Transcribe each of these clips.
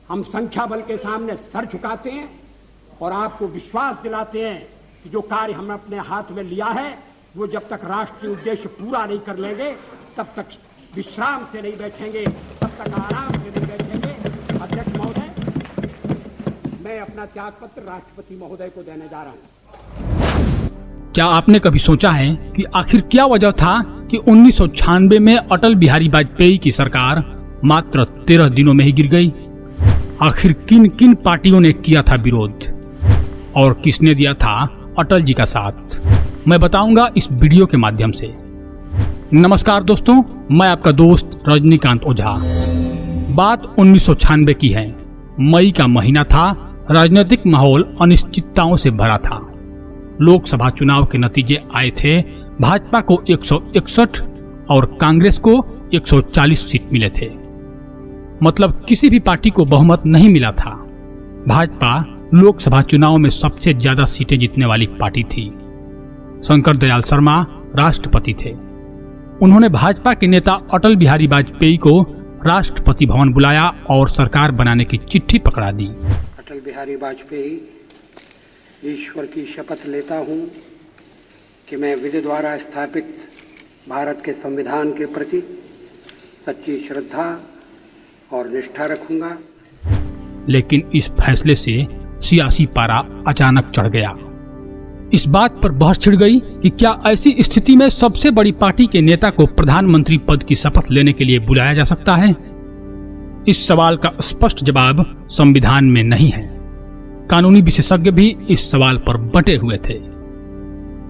हम संख्या बल के सामने सर झुकाते हैं और आपको विश्वास दिलाते हैं कि जो कार्य हमने अपने हाथ में लिया है वो जब तक राष्ट्रीय उद्देश्य पूरा नहीं कर लेंगे तब तक विश्राम से नहीं बैठेंगे, तब तक आराम से नहीं बैठेंगे। अध्यक्ष महोदय, मैं अपना त्यागपत्र राष्ट्रपति महोदय को देने जा रहा हूं। क्या आपने कभी सोचा है कि आखिर क्या वजह था कि 1996 में अटल बिहारी वाजपेयी की सरकार मात्र 13 दिनों में ही गिर गई? आखिर किन किन पार्टियों ने किया था विरोध और किसने दिया था अटल जी का साथ, मैं बताऊंगा इस वीडियो के माध्यम से। नमस्कार दोस्तों, मैं आपका दोस्त रजनीकांत ओझा। बात 1996 की है। मई का महीना था। राजनीतिक माहौल अनिश्चितताओं से भरा था। लोकसभा चुनाव के नतीजे आए थे। भाजपा को 161 और कांग्रेस को 140 सीट मिले थे। मतलब किसी भी पार्टी को बहुमत नहीं मिला था। भाजपा लोकसभा चुनाव में सबसे ज्यादा सीटें जीतने वाली पार्टी थी। शंकर दयाल शर्मा राष्ट्रपति थे। उन्होंने भाजपा के नेता अटल बिहारी वाजपेयी को राष्ट्रपति भवन बुलाया और सरकार बनाने की चिट्ठी पकड़ा दी। अटल बिहारी वाजपेयी, ईश्वर की शपथ लेता हूं कि मैं विधि द्वारा स्थापित भारत के संविधान के प्रति सच्ची श्रद्धा और निष्ठा रखूंगा। लेकिन इस फैसले से सियासी पारा अचानक चढ़ गया। इस बात पर बहस छिड़ गई कि क्या ऐसी स्थिति में सबसे बड़ी पार्टी के नेता को प्रधानमंत्री पद की शपथ लेने के लिए बुलाया जा सकता है? इस सवाल का स्पष्ट जवाब संविधान में नहीं है। कानूनी विशेषज्ञ भी इस सवाल पर बंटे हुए थे।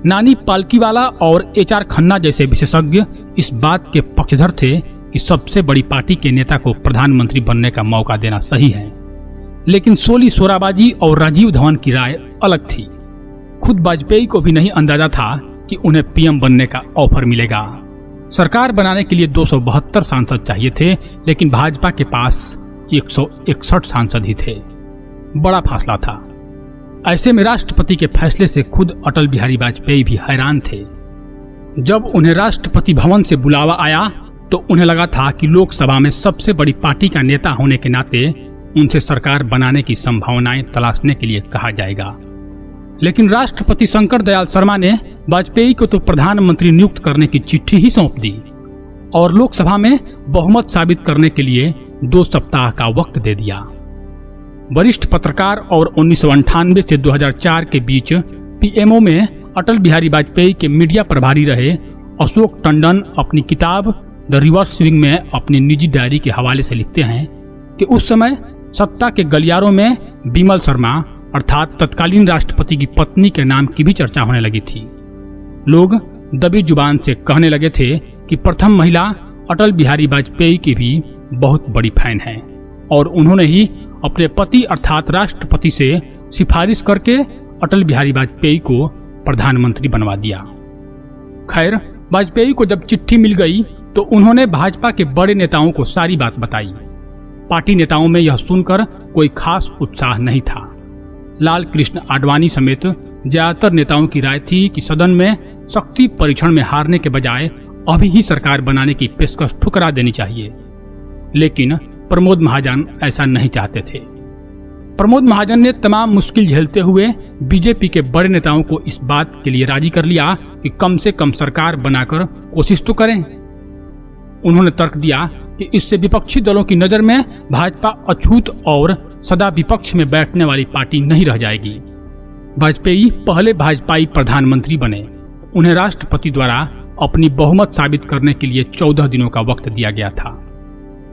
नानी पालकीवाला और एच.आर. खन्ना जैसे विशेषज्ञ इस बात के पक्षधर थे कि सबसे बड़ी पार्टी के नेता को प्रधानमंत्री बनने का मौका देना सही है। लेकिन सोली सोराबाजी और राजीव धवन की राय अलग थी। खुद वाजपेयी को भी नहीं अंदाजा था कि उन्हें पीएम बनने का ऑफर मिलेगा। सरकार बनाने के लिए 272 सांसद चाहिए थे, लेकिन भाजपा के पास 161 सांसद ही थे। बड़ा फासला था। ऐसे में राष्ट्रपति के फैसले से खुद अटल बिहारी वाजपेयी भी हैरान थे। जब उन्हें राष्ट्रपति भवन से बुलावा आया तो उन्हें लगा था कि लोकसभा में सबसे बड़ी पार्टी का नेता होने के नाते उनसे सरकार बनाने की संभावनाएं तलाशने के लिए कहा जाएगा। लेकिन राष्ट्रपति शंकर दयाल शर्मा ने वाजपेयी को तो प्रधानमंत्री नियुक्त करने की चिट्ठी ही सौंप दी और लोकसभा में बहुमत साबित करने के लिए 2 सप्ताह का वक्त दे दिया। वरिष्ठ पत्रकार और 1998 से 2004 के बीच पीएमओ में अटल बिहारी वाजपेयी के मीडिया प्रभारी रहे अशोक टंडन अपनी किताब द रिवर्स स्विंग में अपनी निजी डायरी के हवाले से लिखते हैं कि उस समय सत्ता के गलियारों में बिमल शर्मा अर्थात तत्कालीन राष्ट्रपति की पत्नी के नाम की भी चर्चा होने लगी थी। लोग दबी जुबान से कहने लगे थे कि प्रथम महिला अटल बिहारी वाजपेयी की भी बहुत बड़ी फैन है और उन्होंने ही अपने पति अर्थात राष्ट्रपति से सिफारिश करके अटल बिहारी वाजपेयी को प्रधानमंत्री बनवा दिया। खैर, वाजपेयी को जब चिट्ठी मिल गई तो उन्होंने भाजपा के बड़े नेताओं को सारी बात बताई। पार्टी नेताओं में यह सुनकर कोई खास उत्साह नहीं था। लाल कृष्ण आडवाणी समेत ज्यादातर नेताओं की राय थी कि सदन में शक्ति परीक्षण में हारने के बजाय अभी ही सरकार बनाने की पेशकश ठुकरा देनी चाहिए। लेकिन प्रमोद महाजन ऐसा नहीं चाहते थे। प्रमोद महाजन ने तमाम मुश्किल झेलते हुए बीजेपी के बड़े नेताओं को इस बात के लिए राजी कर लिया कि कम से कम सरकार बनाकर कोशिश तो करें। उन्होंने तर्क दिया कि इससे विपक्षी दलों की नजर में भाजपा अछूत और सदा विपक्ष में बैठने वाली पार्टी नहीं रह जाएगी। वाजपेयी पहले भाजपाई प्रधानमंत्री बने। उन्हें राष्ट्रपति द्वारा अपनी बहुमत साबित करने के लिए 14 दिनों का वक्त दिया गया था।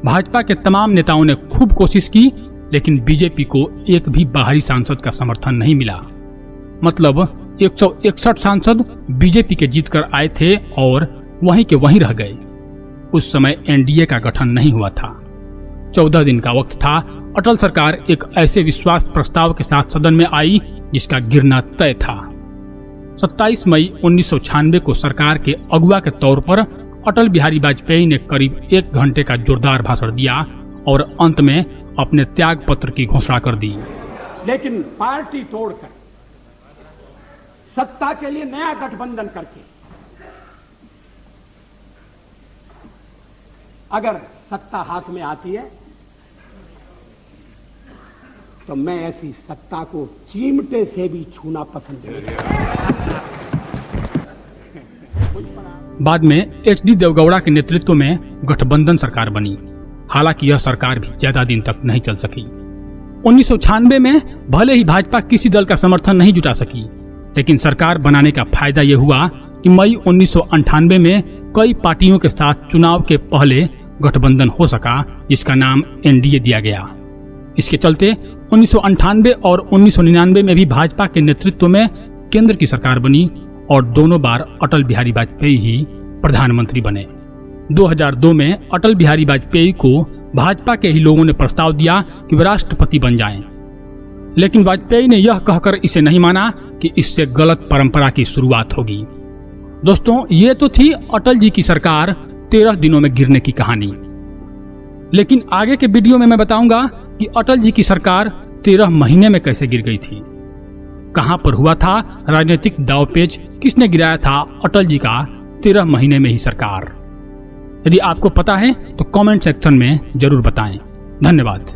भाजपा के तमाम नेताओं ने खूब कोशिश की, लेकिन बीजेपी को एक भी बाहरी सांसद का समर्थन नहीं मिला। मतलब 161 सांसद बीजेपी के जीत कर आए थे और वहीं के वहीं रह गए। उस समय एनडीए का गठन नहीं हुआ था। 14 दिन का वक्त था। अटल सरकार एक ऐसे विश्वास प्रस्ताव के साथ सदन में आई जिसका गिरना तय था। 27 मई 1996 को सरकार के अगुवा के तौर पर अटल बिहारी वाजपेयी ने करीब 1 घंटे का जोरदार भाषण दिया और अंत में अपने त्याग पत्र की घोषणा कर दी। लेकिन पार्टी तोड़कर सत्ता के लिए नया गठबंधन करके अगर सत्ता हाथ में आती है तो मैं ऐसी सत्ता को चिमटे से भी छूना पसंद नहीं करता। बाद में एच.डी. देवगौड़ा के नेतृत्व में गठबंधन सरकार बनी। हालांकि यह सरकार भी ज्यादा दिन तक नहीं चल सकी। 1996 में भले ही भाजपा किसी दल का समर्थन नहीं जुटा सकी, लेकिन सरकार बनाने का फायदा यह हुआ कि मई 1998 में कई पार्टियों के साथ चुनाव के पहले गठबंधन हो सका, जिसका नाम एनडीए दिया गया। इसके चलते 1998 और 1999 में भी भाजपा के नेतृत्व में केंद्र की सरकार बनी और दोनों बार अटल बिहारी वाजपेयी ही प्रधानमंत्री बने। 2002 में अटल बिहारी वाजपेयी को भाजपा के ही लोगों ने प्रस्ताव दिया कि वे राष्ट्रपति बन जाएं, लेकिन वाजपेयी ने यह कहकर इसे नहीं माना कि इससे गलत परंपरा की शुरुआत होगी। दोस्तों, ये तो थी अटल जी की सरकार 13 दिनों में गिरने की कहानी, लेकिन आगे के वीडियो में मैं बताऊंगा कि अटल जी की सरकार 13 महीने में कैसे गिर गई थी, कहां पर हुआ था राजनीतिक दांवपेच, किसने गिराया था अटल जी का 13 महीने में ही सरकार। यदि आपको पता है तो कमेंट सेक्शन में जरूर बताएं। धन्यवाद।